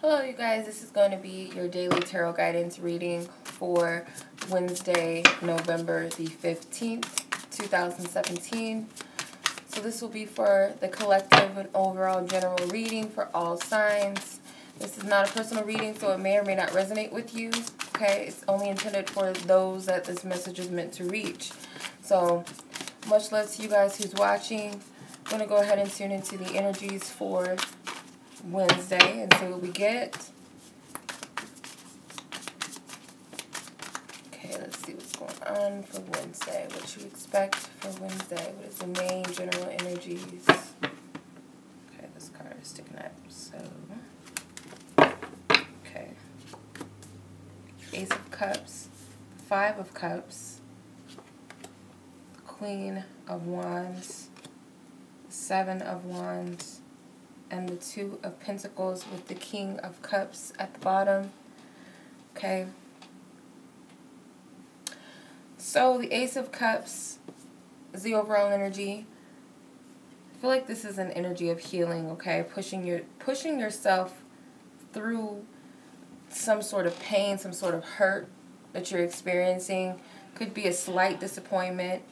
Hello you guys, this is going to be your daily tarot guidance reading for Wednesday, November the 15th, 2017. So this will be for the collective and overall general reading for all signs. This is not a personal reading, so it may or may not resonate with you. Okay, it's only intended for those that this message is meant to reach. So much love to you guys who's watching. I'm going to go ahead and tune into the energies for Wednesday and see what we get. Okay, let's see what's going on for Wednesday. What you expect for Wednesday. What is the main general energies? Okay, this card is sticking up. So, okay. Ace of Cups, Five of Cups, Queen of Wands, Seven of Wands, and the Two of Pentacles with the King of Cups at the bottom. Okay. So the Ace of Cups is the overall energy. I feel like this is an energy of healing, okay? Pushing yourself through some sort of pain, some sort of hurt that you're experiencing. Could be a slight disappointment,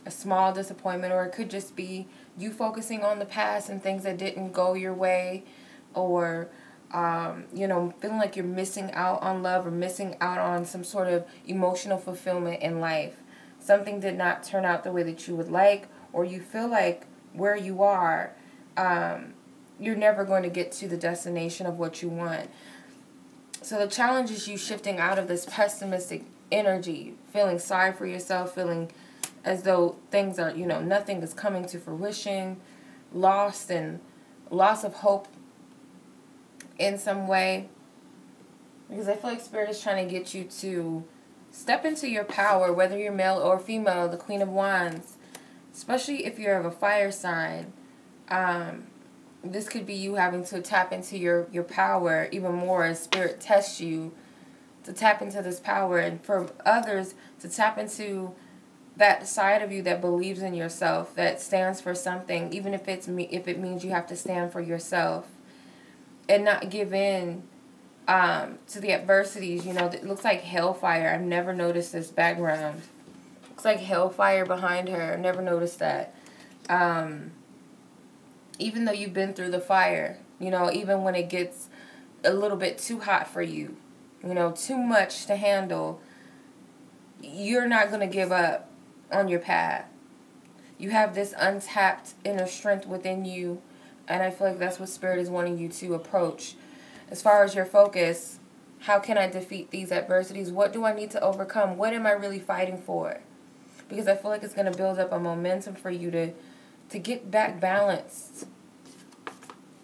a small disappointment, or it could just be you focusing on the past and things that didn't go your way, or you know, feeling like you're missing out on love or missing out on some sort of emotional fulfillment in life. Something did not turn out the way that you would like, or you feel like where you are, you're never going to get to the destination of what you want. So the challenge is you shifting out of this pessimistic energy, feeling sorry for yourself, feeling as though things are, you know, nothing is coming to fruition, lost and loss of hope in some way. Because I feel like Spirit is trying to get you to step into your power, whether you're male or female, the Queen of Wands, especially if you're of a fire sign. This could be you having to tap into your power even more as Spirit tests you to tap into this power, and for others to tap into that side of you that believes in yourself, that stands for something, even if it means you have to stand for yourself and not give in to the adversities. You know, it looks like hellfire. I've never noticed this background. Looks like hellfire behind her. I've never noticed that. Even though you've been through the fire, you know, even when it gets a little bit too hot for you, you know, too much to handle, you're not going to give up on your path. You have this untapped inner strength within you, and I feel like that's what Spirit is wanting you to approach. As far as your focus, how can I defeat these adversities? What do I need to overcome? What am I really fighting for? Because I feel like it's going to build up a momentum for you to get back balanced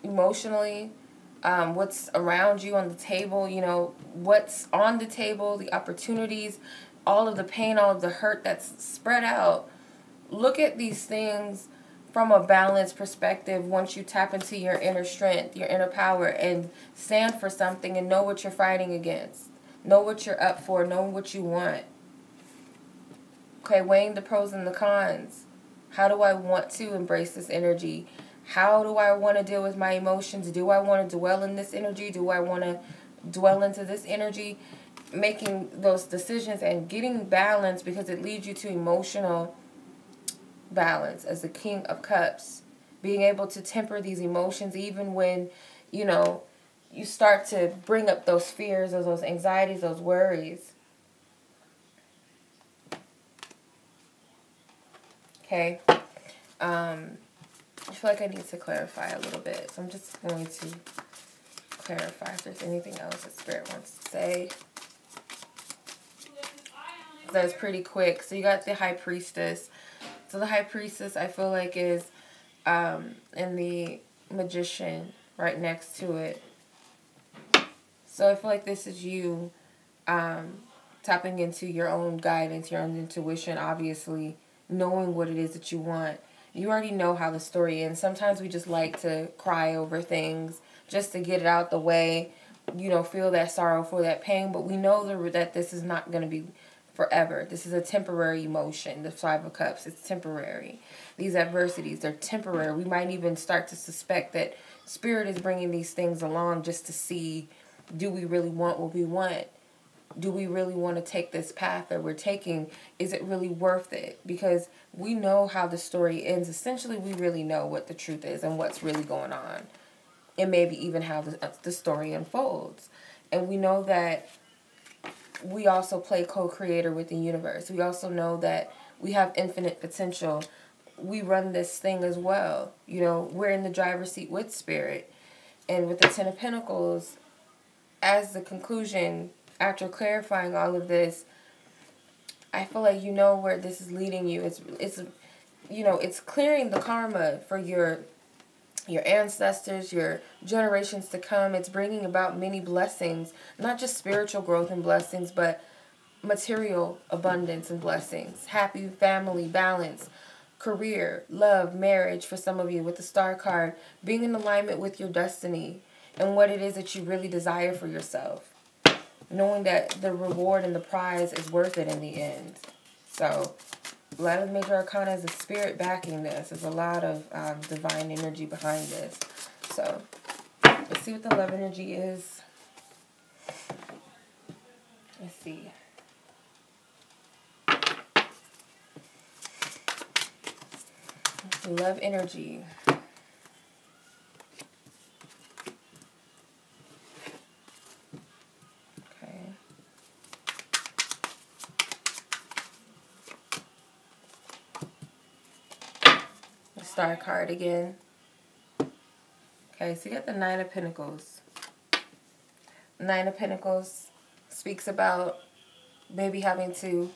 emotionally. What's around you on the table, you know, what's on the table, the opportunities, all of the pain, all of the hurt that's spread out. Look at these things from a balanced perspective once you tap into your inner strength, your inner power, and stand for something and know what you're fighting against. Know what you're up for. Know what you want. Okay, weighing the pros and the cons. How do I want to embrace this energy? How do I want to deal with my emotions? Do I want to dwell in this energy? Do I want to dwell into this energy? Making those decisions and getting balance, because it leads you to emotional balance as the King of Cups. Being able to temper these emotions even when, you know, you start to bring up those fears or those anxieties, those worries. Okay. I feel like I need to clarify a little bit, so I'm just going to clarify if there's anything else that Spirit wants to say. That's pretty quick. So you got the High Priestess. So the High Priestess, I feel like, is in the Magician right next to it. So I feel like this is you tapping into your own guidance, your own intuition, obviously, knowing what it is that you want. You already know how the story ends. Sometimes we just like to cry over things just to get it out the way, you know, feel that sorrow for that pain. But we know that this is not going to be forever. This is a temporary emotion. The Five of Cups, it's temporary. These adversities, they're temporary. We might even start to suspect that Spirit is bringing these things along just to see Do we really want what we want? Do we really want to take this path that we're taking? Is it really worth it? Because we know how the story ends. Essentially, we really know what the truth is and what's really going on. And maybe even how the story unfolds. And we know that we also play co-creator with the universe. We also know that we have infinite potential. We run this thing as well. You know, we're in the driver's seat with spirit. And with the Ten of Pentacles, as the conclusion, after clarifying all of this, I feel like you know where this is leading you. It's you know, it's clearing the karma for your ancestors, your generations to come. It's bringing about many blessings, not just spiritual growth and blessings, but material abundance and blessings. Happy family, balance, career, love, marriage for some of you with the Star card, being in alignment with your destiny and what it is that you really desire for yourself. Knowing that the reward and the prize is worth it in the end. So, a lot of major arcana is the spirit backing this. There's a lot of divine energy behind this. So, let's see what the love energy is. Let's see. Love energy. Okay. The Star card again. Okay, so you got the Nine of Pentacles. Nine of Pentacles speaks about maybe having to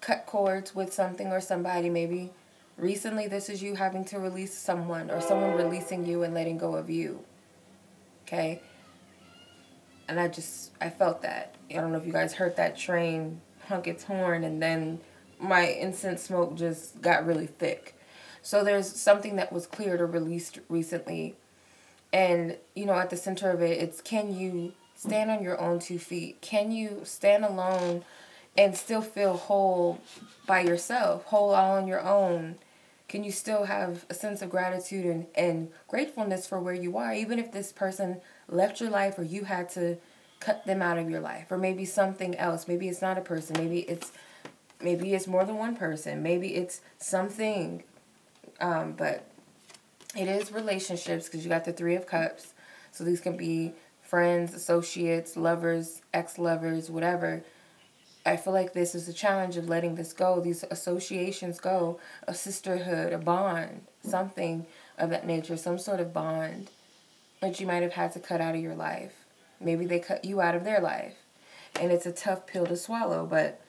cut cords with something or somebody. Maybe recently this is you having to release someone or someone releasing you and letting go of you. Okay? And I felt that. I don't know if you guys heard that train honk its horn and then my incense smoke just got really thick. So there's something that was cleared or released recently. And, you know, at the center of it, it's can you stand on your own 2 feet? Can you stand alone and still feel whole by yourself, whole all on your own? Can you still have a sense of gratitude and gratefulness for where you are, even if this person left your life or you had to cut them out of your life, or maybe something else? Maybe it's not a person. Maybe it's more than one person. Maybe it's something. But it is relationships because you got the Three of Cups. So these can be friends, associates, lovers, ex-lovers, whatever. I feel like this is a challenge of letting this go, these associations go, a sisterhood, a bond, something of that nature, some sort of bond that you might have had to cut out of your life. Maybe they cut you out of their life. And it's a tough pill to swallow, but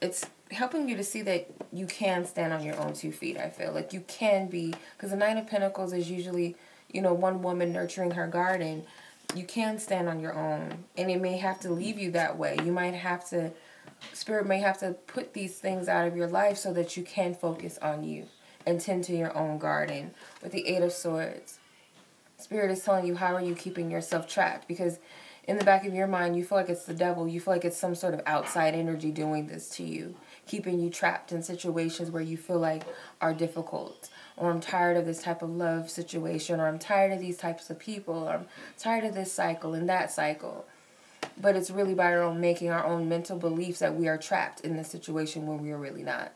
it's helping you to see that you can stand on your own 2 feet, I feel. Like you can be, because the Nine of Pentacles is usually, you know, one woman nurturing her garden. You can stand on your own, and it may have to leave you that way. You might have to, Spirit may have to put these things out of your life so that you can focus on you and tend to your own garden. With the Eight of Swords, Spirit is telling you, how are you keeping yourself trapped? Because in the back of your mind, you feel like it's the devil. You feel like it's some sort of outside energy doing this to you, keeping you trapped in situations where you feel like are difficult. Or I'm tired of this type of love situation, or I'm tired of these types of people, or I'm tired of this cycle and that cycle. But it's really by our own making, our own mental beliefs, that we are trapped in this situation where we are really not.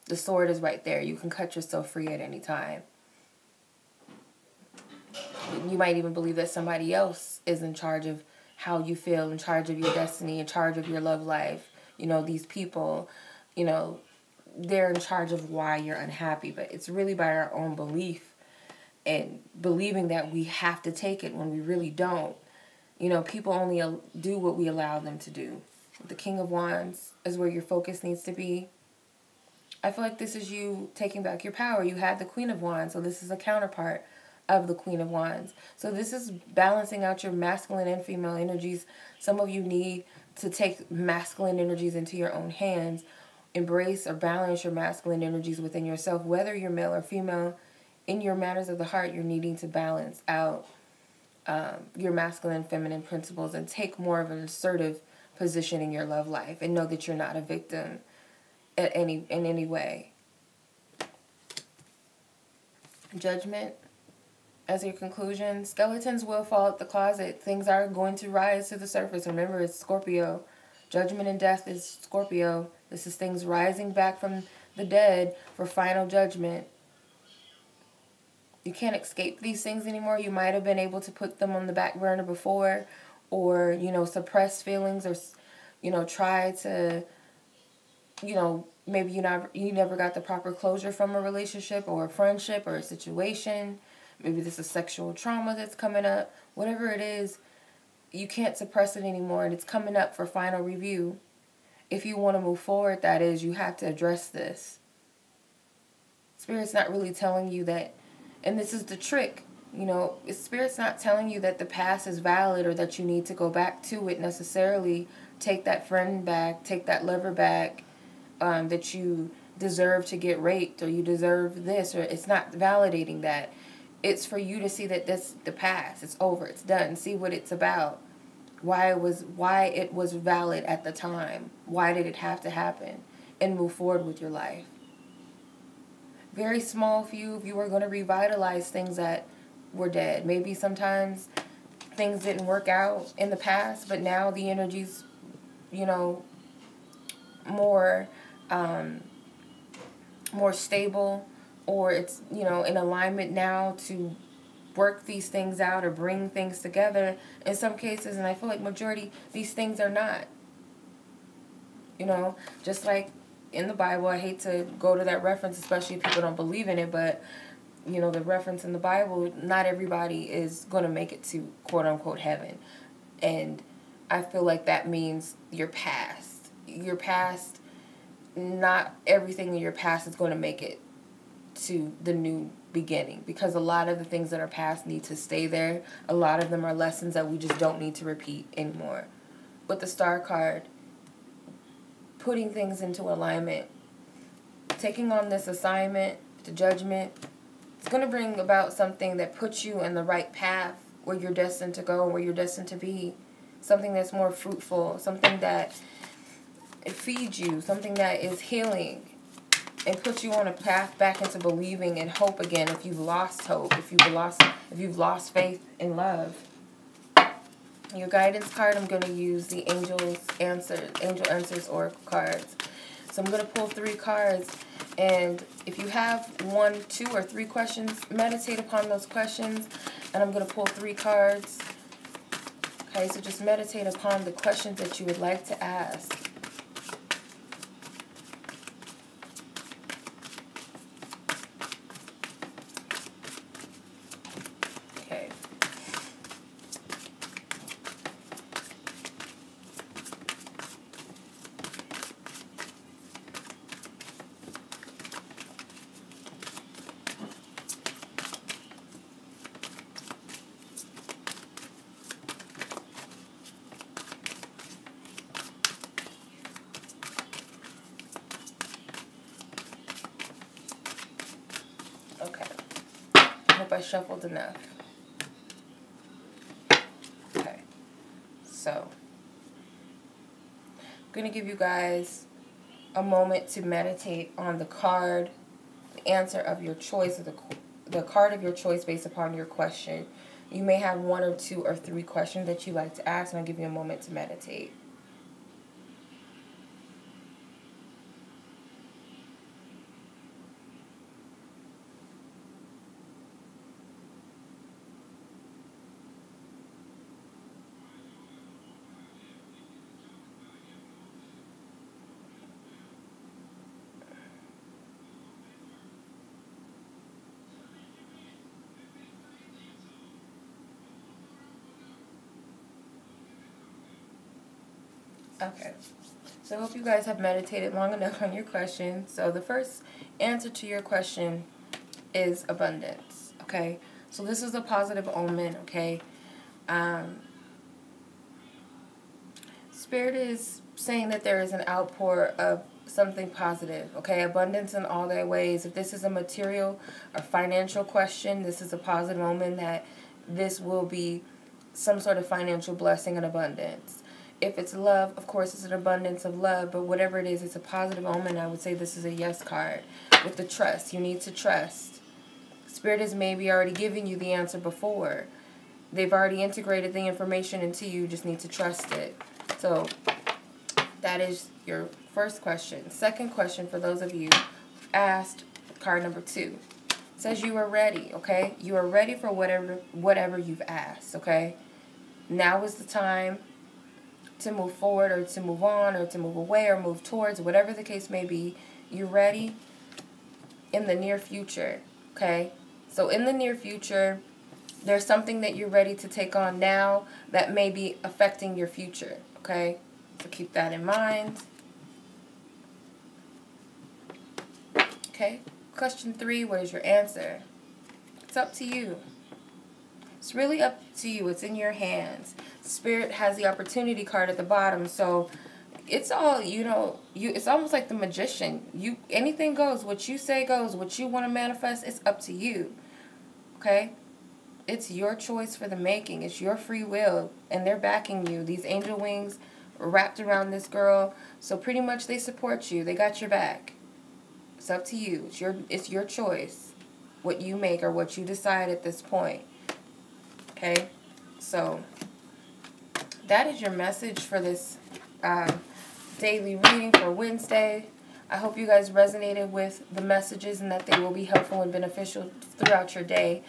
The sword is right there. You can cut yourself free at any time. You might even believe that somebody else is in charge of how you feel, in charge of your destiny, in charge of your love life. You know, these people, you know, they're in charge of why you're unhappy. But it's really by our own belief and believing that we have to take it when we really don't. You know, people only do what we allow them to do. The King of Wands is where your focus needs to be. I feel like this is you taking back your power. You had the Queen of Wands, so this is a counterpart of the Queen of Wands. So this is balancing out your masculine and female energies. Some of you need to take masculine energies into your own hands. Embrace or balance your masculine energies within yourself, whether you're male or female. In your matters of the heart, you're needing to balance out your masculine and feminine principles and take more of an assertive position in your love life, and know that you're not a victim in any way. Judgment. As your conclusion, skeletons will fall out the closet. Things are going to rise to the surface. Remember, it's Scorpio. Judgment and death is Scorpio. This is things rising back from the dead for final judgment. You can't escape these things anymore. You might have been able to put them on the back burner before, or, you know, suppress feelings, or, you know, try to, you know, maybe you never got the proper closure from a relationship or a friendship or a situation. Maybe this is sexual trauma that's coming up. Whatever it is, you can't suppress it anymore, and it's coming up for final review. If you want to move forward, that is, you have to address this. Spirit's not really telling you that, and this is the trick, you know, Spirit's not telling you that the past is valid or that you need to go back to it necessarily. Take that friend back, take that lover back, that you deserve to get raped, or you deserve this, or it's not validating that. It's for you to see that that's the past. It's over. It's done. See what it's about. Why it was valid at the time. Why did it have to happen? And move forward with your life. Very small few of you are going to revitalize things that were dead. Maybe sometimes things didn't work out in the past, but now the energy's, you know, more stable, or it's, you know, in alignment now to work these things out or bring things together. In some cases, and I feel like majority, these things are not. You know, just like in the Bible, I hate to go to that reference, especially if people don't believe in it, but, you know, the reference in the Bible, not everybody is going to make it to quote-unquote heaven. And I feel like that means your past. Your past, not everything in your past is going to make it to the new beginning, because a lot of the things that are past need to stay there. A lot of them are lessons that we just don't need to repeat anymore. With the Star card, putting things into alignment, taking on this assignment, the judgment, it's going to bring about something that puts you in the right path where you're destined to go, where you're destined to be. Something that's more fruitful, something that it feeds you, something that is healing, and put you on a path back into believing and hope again. If you've lost hope, if you've lost faith in love. Your guidance card, I'm going to use the Angel Answers Oracle cards. So I'm going to pull 3 cards, and if you have 1, 2, or 3 questions, meditate upon those questions, and I'm going to pull 3 cards. Okay, so just meditate upon the questions that you would like to ask. Okay, I hope I shuffled enough. Okay, so I'm going to give you guys a moment to meditate on the card, the answer of your choice, or the card of your choice based upon your question. You may have 1 or 2 or 3 questions that you like to ask, and I'll give you a moment to meditate. Okay, so I hope you guys have meditated long enough on your question. So the first answer to your question is abundance, okay? So this is a positive omen, okay? Spirit is saying that there is an outpour of something positive, okay? Abundance in all their ways. If this is a material or financial question, this is a positive omen that this will be some sort of financial blessing and abundance. If it's love, of course, it's an abundance of love, but whatever it is, it's a positive omen. I would say this is a yes card. With the trust, you need to trust. Spirit has maybe already given you the answer before. They've already integrated the information into you. You just need to trust it. So that is your first question. Second question, for those of you who asked, card number 2. It says you are ready, okay? You are ready for whatever you've asked, okay? Now is the time to move forward, or to move on, or to move away, or move towards, whatever the case may be. You're ready in the near future, okay? So in the near future, there's something that you're ready to take on now that may be affecting your future, okay? So keep that in mind. Okay, question 3, what is your answer? It's up to you. It's really up to you. It's in your hands. Spirit has the opportunity card at the bottom, so it's all, it's almost like the magician. Anything goes. What you say goes. What you want to manifest, it's up to you. Okay? It's your choice for the making. It's your free will, and they're backing you. These angel wings wrapped around this girl, so pretty much they support you. They got your back. It's up to you. It's your choice, what you make or what you decide at this point. Okay? So that is your message for this daily reading for Wednesday. I hope you guys resonated with the messages and that they will be helpful and beneficial throughout your day.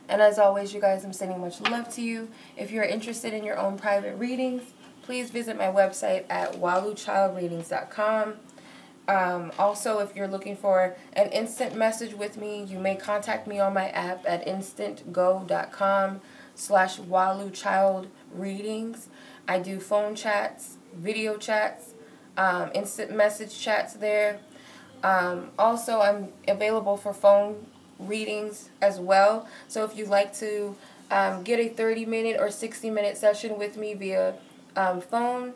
And as always, you guys, I'm sending much love to you. If you're interested in your own private readings, please visit my website at waluchildreadings.com. Also, if you're looking for an instant message with me, you may contact me on my app at instantgo.com/waluchildreadings. I do phone chats, video chats, instant message chats there. Also, I'm available for phone readings as well. So if you'd like to get a 30-minute or 60-minute session with me via phone,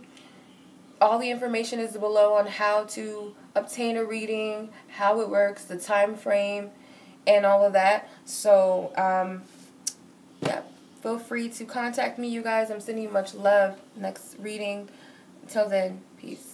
all the information is below on how to obtain a reading, how it works, the time frame, and all of that. So, yeah, feel free to contact me, you guys. I'm sending you much love. Next reading. Until then, peace.